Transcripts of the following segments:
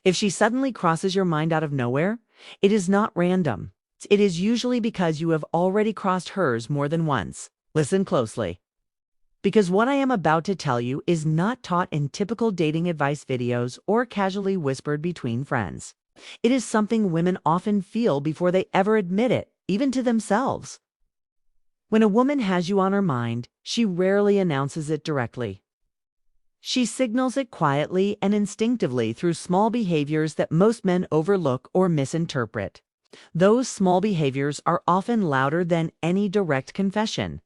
If she suddenly crosses your mind out of nowhere, it is not random. It is usually because you have already crossed hers more than once. Listen closely. Because what I am about to tell you is not taught in typical dating advice videos or casually whispered between friends. It is something women often feel before they ever admit it, even to themselves. When a woman has you on her mind, she rarely announces it directly. She signals it quietly and instinctively through small behaviors that most men overlook or misinterpret. Those small behaviors are often louder than any direct confession.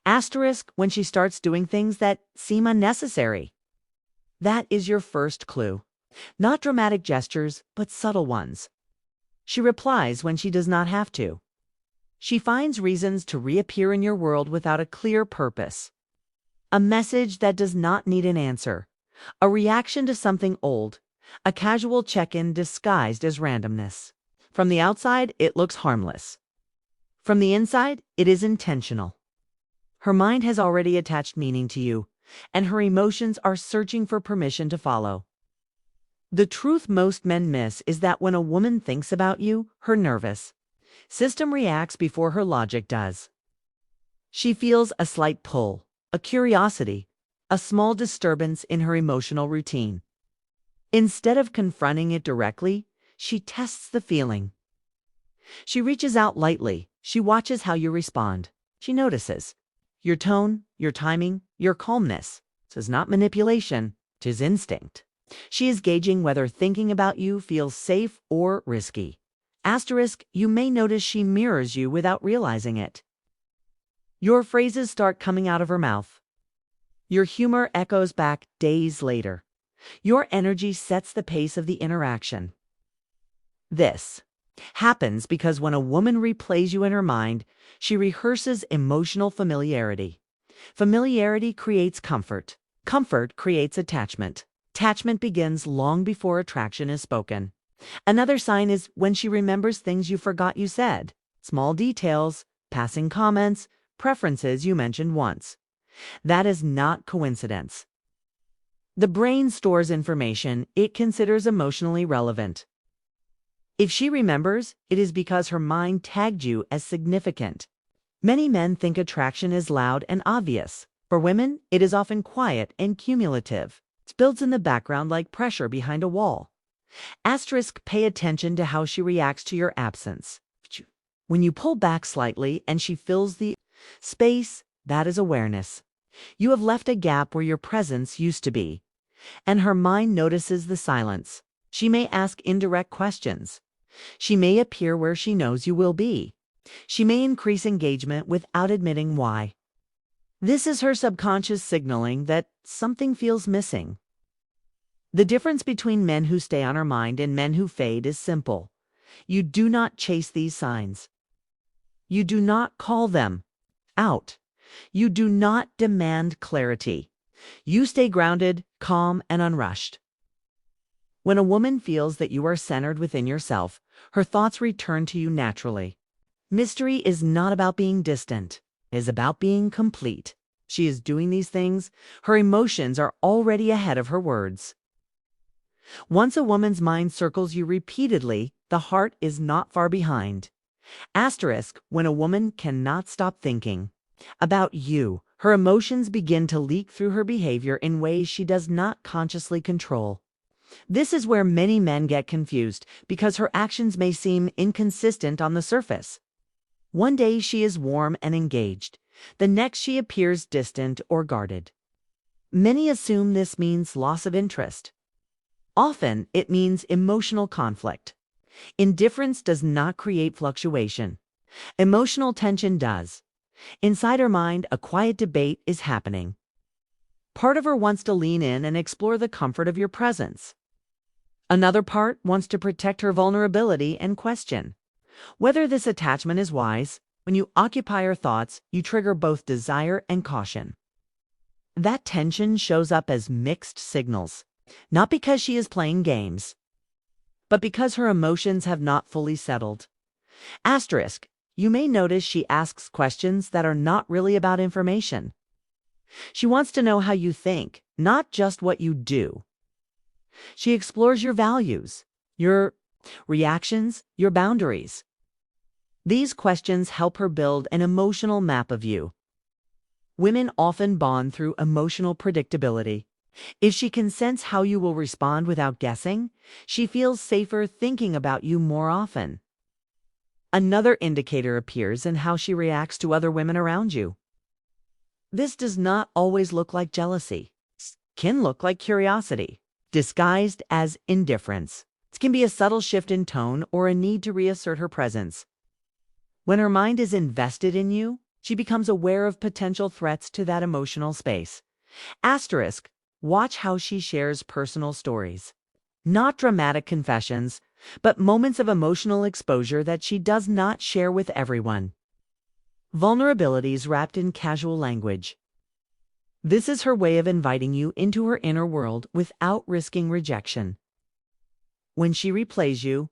Asterisk when she starts doing things that seem unnecessary. That is your first clue. Not dramatic gestures, but subtle ones. She replies when she does not have to. She finds reasons to reappear in your world without a clear purpose. A message that does not need an answer. A reaction to something old. A casual check-in disguised as randomness. From the outside, it looks harmless. From the inside, it is intentional. Her mind has already attached meaning to you, and her emotions are searching for permission to follow. The truth most men miss is that when a woman thinks about you, her nervous system reacts before her logic does. She feels a slight pull, a curiosity, a small disturbance in her emotional routine. Instead of confronting it directly, she tests the feeling. She reaches out lightly. She watches how you respond. She notices your tone, your timing, your calmness. This is not manipulation, 'tis instinct. She is gauging whether thinking about you feels safe or risky. Asterisk, you may notice she mirrors you without realizing it. Your phrases start coming out of her mouth. Your humor echoes back days later. Your energy sets the pace of the interaction. This happens because when a woman replays you in her mind, she rehearses emotional familiarity. Familiarity creates comfort. Comfort creates attachment. Attachment begins long before attraction is spoken. Another sign is when she remembers things you forgot you said. Small details, passing comments, preferences you mentioned once. That is not coincidence. The brain stores information it considers emotionally relevant. If she remembers, it is because her mind tagged you as significant. Many men think attraction is loud and obvious. For women, it is often quiet and cumulative. It builds in the background like pressure behind a wall. Asterisk, pay attention to how she reacts to your absence. When you pull back slightly and she fills the space, that is awareness. You have left a gap where your presence used to be. And her mind notices the silence. She may ask indirect questions. She may appear where she knows you will be. She may increase engagement without admitting why. This is her subconscious signaling that something feels missing. The difference between men who stay on her mind and men who fade is simple. You do not chase these signs. You do not call them out. You do not demand clarity. You stay grounded, calm, and unrushed. When a woman feels that you are centered within yourself, her thoughts return to you naturally. Mystery is not about being distant. It is about being complete. She is doing these things. Her emotions are already ahead of her words. Once a woman's mind circles you repeatedly, the heart is not far behind. Asterisk, when a woman cannot stop thinking about you, her emotions begin to leak through her behavior in ways she does not consciously control. This is where many men get confused because her actions may seem inconsistent on the surface. One day she is warm and engaged. The next she appears distant or guarded. Many assume this means loss of interest. Often it means emotional conflict. Indifference does not create fluctuation. Emotional tension does. Inside her mind, a quiet debate is happening. Part of her wants to lean in and explore the comfort of your presence. Another part wants to protect her vulnerability and question whether this attachment is wise. When you occupy her thoughts, you trigger both desire and caution. That tension shows up as mixed signals, not because she is playing games, but because her emotions have not fully settled. Asterisk, you may notice she asks questions that are not really about information. She wants to know how you think, not just what you do. She explores your values, your reactions, your boundaries. These questions help her build an emotional map of you. Women often bond through emotional predictability. If she can sense how you will respond without guessing, she feels safer thinking about you more often. Another indicator appears in how she reacts to other women around you. This does not always look like jealousy. It can look like curiosity, disguised as indifference. It can be a subtle shift in tone or a need to reassert her presence. When her mind is invested in you, she becomes aware of potential threats to that emotional space. Asterisk, watch how she shares personal stories. Not dramatic confessions, but moments of emotional exposure that she does not share with everyone. Vulnerabilities wrapped in casual language. This is her way of inviting you into her inner world without risking rejection. When she replays you,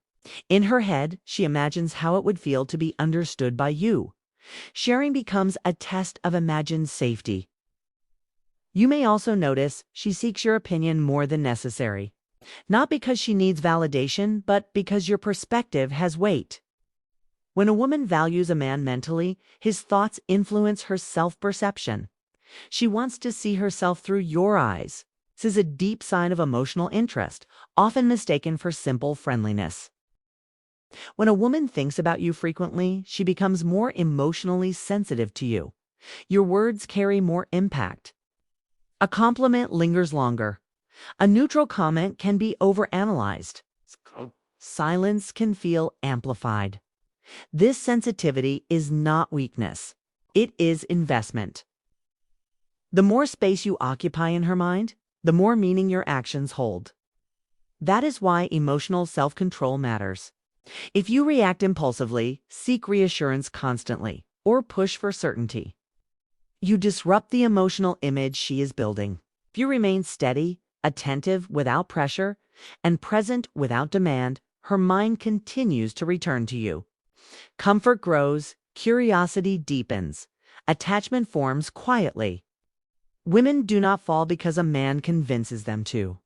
in her head, she imagines how it would feel to be understood by you. Sharing becomes a test of imagined safety. You may also notice she seeks your opinion more than necessary, not because she needs validation, but because your perspective has weight. When a woman values a man mentally, his thoughts influence her self-perception. She wants to see herself through your eyes. This is a deep sign of emotional interest, often mistaken for simple friendliness. When a woman thinks about you frequently, she becomes more emotionally sensitive to you. Your words carry more impact. A compliment lingers longer. A neutral comment can be overanalyzed. Silence can feel amplified. This sensitivity is not weakness. It is investment. The more space you occupy in her mind, the more meaning your actions hold. That is why emotional self-control matters. If you react impulsively, seek reassurance constantly, or push for certainty, you disrupt the emotional image she is building. If you remain steady, attentive without pressure, and present without demand, her mind continues to return to you. Comfort grows, curiosity deepens, attachment forms quietly. Women do not fall because a man convinces them to.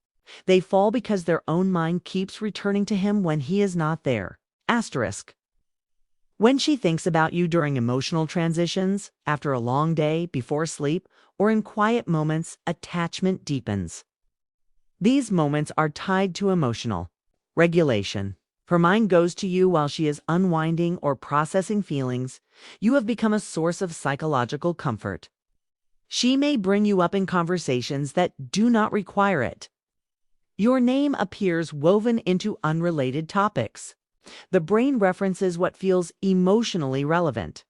They fall because their own mind keeps returning to him when he is not there. Asterisk. When she thinks about you during emotional transitions, after a long day, before sleep, or in quiet moments, attachment deepens. These moments are tied to emotional regulation. Her mind goes to you while she is unwinding or processing feelings. You have become a source of psychological comfort. She may bring you up in conversations that do not require it. Your name appears woven into unrelated topics. The brain references what feels emotionally relevant.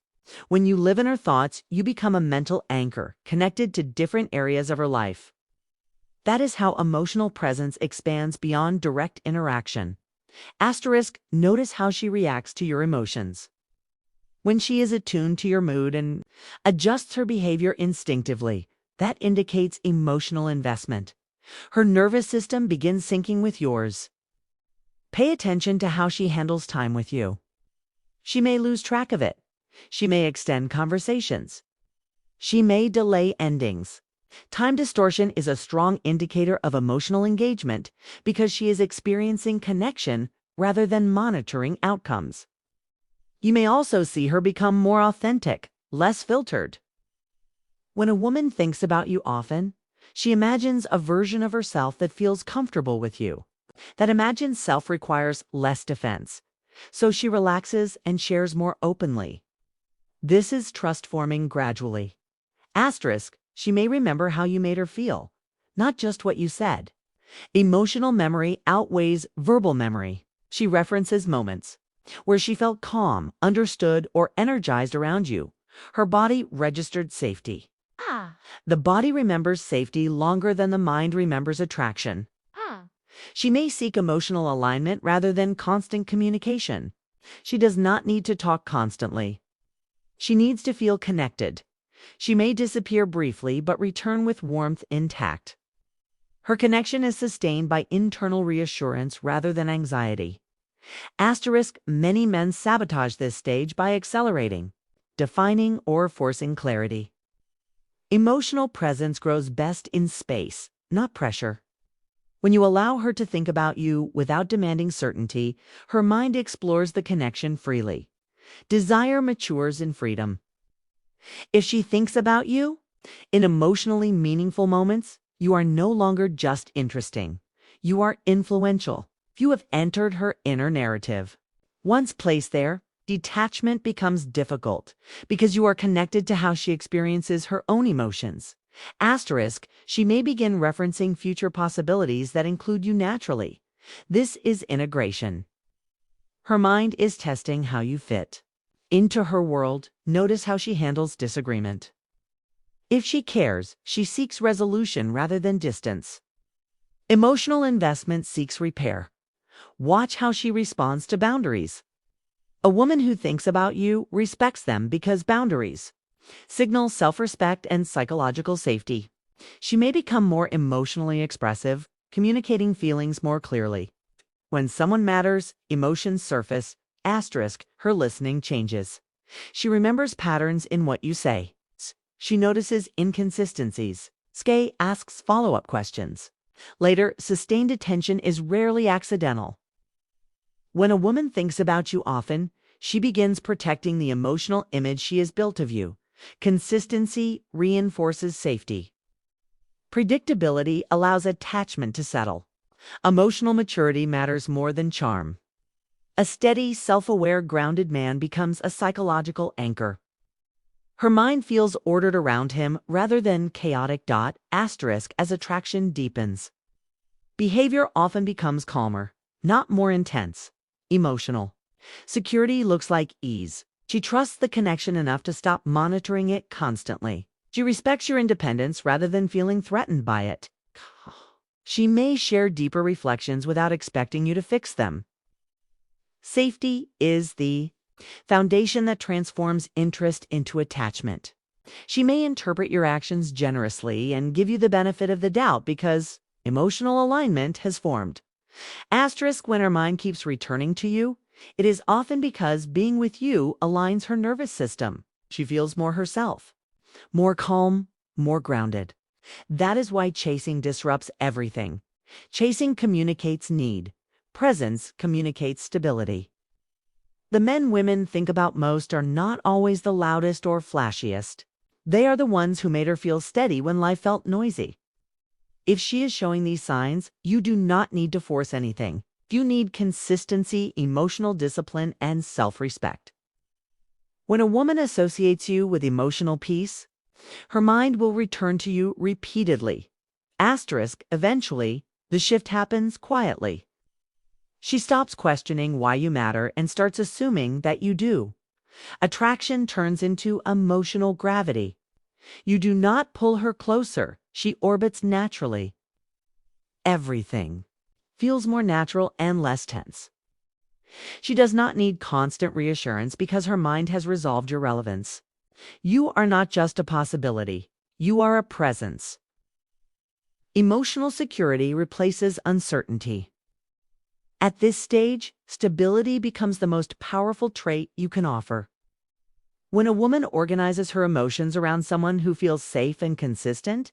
When you live in her thoughts, you become a mental anchor, connected to different areas of her life. That is how emotional presence expands beyond direct interaction. Asterisk, notice how she reacts to your emotions. When she is attuned to your mood and adjusts her behavior instinctively, that indicates emotional investment. Her nervous system begins syncing with yours. Pay attention to how she handles time with you. She may lose track of it. She may extend conversations. She may delay endings. Time distortion is a strong indicator of emotional engagement because she is experiencing connection rather than monitoring outcomes. You may also see her become more authentic, less filtered. When a woman thinks about you often, she imagines a version of herself that feels comfortable with you. That imagined self requires less defense, so she relaxes and shares more openly. This is trust forming gradually. Asterisk, she may remember how you made her feel, not just what you said. Emotional memory outweighs verbal memory. She references moments where she felt calm, understood, or energized around you. Her body registered safety. The body remembers safety longer than the mind remembers attraction. She may seek emotional alignment rather than constant communication. She does not need to talk constantly. She needs to feel connected. She may disappear briefly but return with warmth intact. Her connection is sustained by internal reassurance rather than anxiety. Asterisk, many men sabotage this stage by accelerating, defining, or forcing clarity. Emotional presence grows best in space, not pressure. When you allow her to think about you without demanding certainty, her mind explores the connection freely. Desire matures in freedom. If she thinks about you in emotionally meaningful moments, you are no longer just interesting. You are influential. You have entered her inner narrative. Once placed there, detachment becomes difficult because you are connected to how she experiences her own emotions. Asterisk, she may begin referencing future possibilities that include you naturally. This is integration. Her mind is testing how you fit into her world. Notice how she handles disagreement. If she cares, she seeks resolution rather than distance. Emotional investment seeks repair. Watch how she responds to boundaries. A woman who thinks about you respects them because boundaries signal self-respect and psychological safety. She may become more emotionally expressive, communicating feelings more clearly. When someone matters, emotions surface. Asterisk, her listening changes. She remembers patterns in what you say. She notices inconsistencies. Skay asks follow-up questions. Later, sustained attention is rarely accidental. When a woman thinks about you often, she begins protecting the emotional image she has built of you. Consistency reinforces safety. Predictability allows attachment to settle. Emotional maturity matters more than charm. A steady, self-aware, grounded man becomes a psychological anchor. Her mind feels ordered around him rather than chaotic. Asterisk, as attraction deepens. Behavior often becomes calmer, not more intense. Emotional security looks like ease. She trusts the connection enough to stop monitoring it constantly. She respects your independence rather than feeling threatened by it. She may share deeper reflections without expecting you to fix them. Safety is the foundation that transforms interest into attachment. She may interpret your actions generously and give you the benefit of the doubt because emotional alignment has formed. Asterisk, when her mind keeps returning to you, it is often because being with you aligns her nervous system. She feels more herself, more calm, more grounded. That is why chasing disrupts everything. Chasing communicates need. Presence communicates stability. The men women think about most are not always the loudest or flashiest. They are the ones who made her feel steady when life felt noisy. If she is showing these signs, you do not need to force anything. You need consistency, emotional discipline, and self-respect. When a woman associates you with emotional peace, her mind will return to you repeatedly. Asterisk, eventually, the shift happens quietly. She stops questioning why you matter and starts assuming that you do. Attraction turns into emotional gravity. You do not pull her closer. She orbits naturally. Everything feels more natural and less tense. She does not need constant reassurance because her mind has resolved your relevance. You are not just a possibility. You are a presence. Emotional security replaces uncertainty. At this stage, stability becomes the most powerful trait you can offer. When a woman organizes her emotions around someone who feels safe and consistent,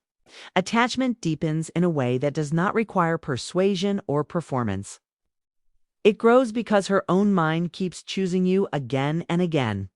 attachment deepens in a way that does not require persuasion or performance. It grows because her own mind keeps choosing you again and again.